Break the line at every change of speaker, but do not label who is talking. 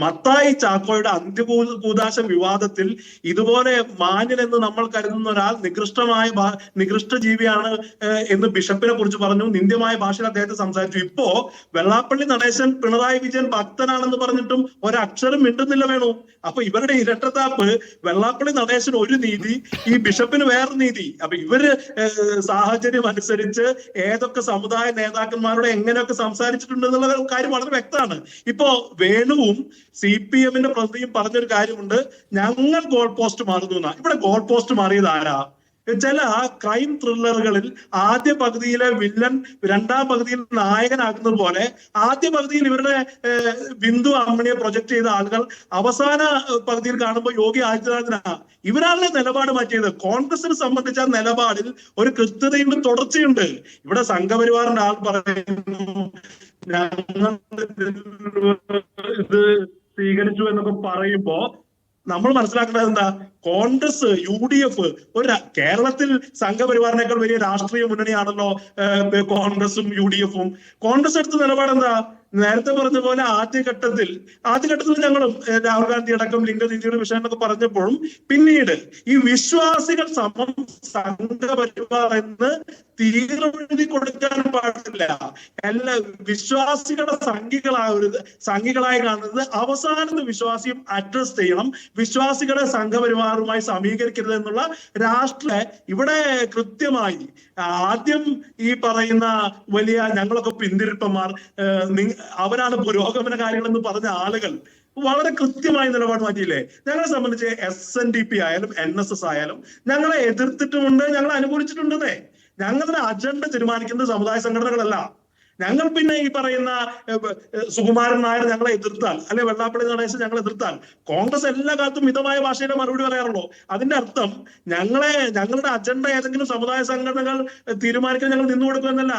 മത്തായി ചാക്കോയുടെ അന്ത്യകൂദാശ വിവാദത്തിൽ ഇതുപോലെ മാന്യൻ എന്ന് നമ്മൾ കരുതുന്ന ഒരാൾ നികൃഷ്ട ജീവിയാണ് എന്ന് ബിഷപ്പിനെ കുറിച്ച് പറഞ്ഞു. നിന്ദ്യമായ ഭാഷയിൽ അദ്ദേഹത്തെ സംസാരിച്ചു. ഇപ്പോ വെള്ളാപ്പള്ളി നടേശൻ പിണറായി വിജയൻ ഭക്തനാണെന്ന് പറഞ്ഞിട്ടും ഒരക്ഷരം മിണ്ടുന്നില്ല വേണു. അപ്പൊ ഇവരുടെ ഇരട്ടത്താപ്പ്, വെള്ളാപ്പള്ളി നടേശൻ ഒരു നീതി, ഈ ബിഷപ്പിന് വേറെ നീതി. അപ്പൊ ഇവര് സാഹചര്യം അനുസരിച്ച് ഏതൊക്കെ സമുദായ നേതാക്കന്മാരോട് എങ്ങനെയൊക്കെ സംസാരിച്ചിട്ടുണ്ട് എന്നുള്ള കാര്യം വളരെ വ്യക്തമാണ്. ഇപ്പോ വേണുവും CPM-ന്റെ പ്രതിനിധിയും പറഞ്ഞൊരു കാര്യമുണ്ട്, ഞങ്ങൾ ഗോൾ പോസ്റ്റ് മാറുന്നു എന്നാ. ഇവിടെ ഗോൾ പോസ്റ്റ് മാറിയത് ആരാ? ചില ക്രൈം ത്രില്ലറുകളിൽ ആദ്യ പകുതിയിലെ വില്ലൻ രണ്ടാം പകുതിയിൽ നായകനാകുന്നത് പോലെ ആദ്യ പകുതിയിൽ ഇവരുടെ ബിന്ദു അമ്മണിയെ പ്രൊജക്ട് ചെയ്ത ആളുകൾ അവസാന പകുതിയിൽ കാണുമ്പോൾ യോഗി ആദിത്യനാഥിനാ. ഇവരാണല്ലേ നിലപാട് മാറ്റിയത്. കോൺഗ്രസിനെ സംബന്ധിച്ച നിലപാടിൽ ഒരു കൃത്യതയുണ്ട്, തുടർച്ചയുണ്ട്. ഇവിടെ സംഘപരിവാറിന്റെ ആൾ പറയുന്നു ഞങ്ങൾ ഇത് സ്വീകരിച്ചു എന്നൊക്കെ പറയുമ്പോ നമ്മൾ മനസ്സിലാക്കേണ്ടത് എന്താ? കോൺഗ്രസ്, UDF, ഒരു കേരളത്തിൽ സംഘപരിവാറിനേക്കാൾ വലിയ രാഷ്ട്രീയ മുന്നണിയാണല്ലോ കോൺഗ്രസും UDF-ഉം. കോൺഗ്രസ് എടുത്ത നിലപാട് എന്താ? നേരത്തെ പറഞ്ഞ പോലെ ആദ്യഘട്ടത്തിൽ ഞങ്ങളും രാഹുൽ ഗാന്ധി അടക്കം ലിംഗനീതിയുടെ വിഷയം എന്നൊക്കെ പറഞ്ഞപ്പോഴും പിന്നീട് ഈ വിശ്വാസികൾ സമം സംഘപരിവാർ എന്ന് തീർമെഴുതി കൊടുക്കാൻ പാടില്ല. എല്ലാ വിശ്വാസികളുടെ സംഘികളായി കാണുന്നത് അവസാനത്തെ വിശ്വാസിയും അഡ്രസ് ചെയ്യണം. വിശ്വാസികളെ സംഘപരിവാറുമായി സമീകരിക്കരുത് എന്നുള്ള രാഷ്ട്രീയ ഇവിടെ കൃത്യമായി ആദ്യം ഈ പറയുന്ന വലിയ ഞങ്ങളൊക്കെ പിന്തിരിപ്പന്മാർ, അവരാണ് പുരോഗമന കാര്യങ്ങളെന്ന് പറഞ്ഞ ആളുകൾ വളരെ കൃത്യമായ നിലപാട് മാറ്റിയില്ലേ? ഞങ്ങളെ സംബന്ധിച്ച് SNDP ആയാലും NSS ആയാലും ഞങ്ങളെ എതിർത്തിട്ടുമുണ്ട്, ഞങ്ങളെ അനുകൂലിച്ചിട്ടുണ്ടെന്നേ. ഞങ്ങളുടെ അജണ്ട തീരുമാനിക്കുന്നത് സമുദായ സംഘടനകളല്ല. ഞങ്ങൾ പിന്നെ ഈ പറയുന്ന സുകുമാരൻ നായർ ഞങ്ങളെ എതിർത്താൽ, അല്ലെ വെള്ളാപ്പള്ളി നടേശൻ ഞങ്ങളെ എതിർത്താൽ, കോൺഗ്രസ് എല്ലാ കാലത്തും മിതമായ ഭാഷയുടെ മറുപടി പറയാറുള്ളൂ. അതിന്റെ അർത്ഥം ഞങ്ങളുടെ അജണ്ട ഏതെങ്കിലും സമുദായ സംഘടനകൾ തീരുമാനിക്കാൻ ഞങ്ങൾ നിന്നു കൊടുക്കുമെന്നല്ല.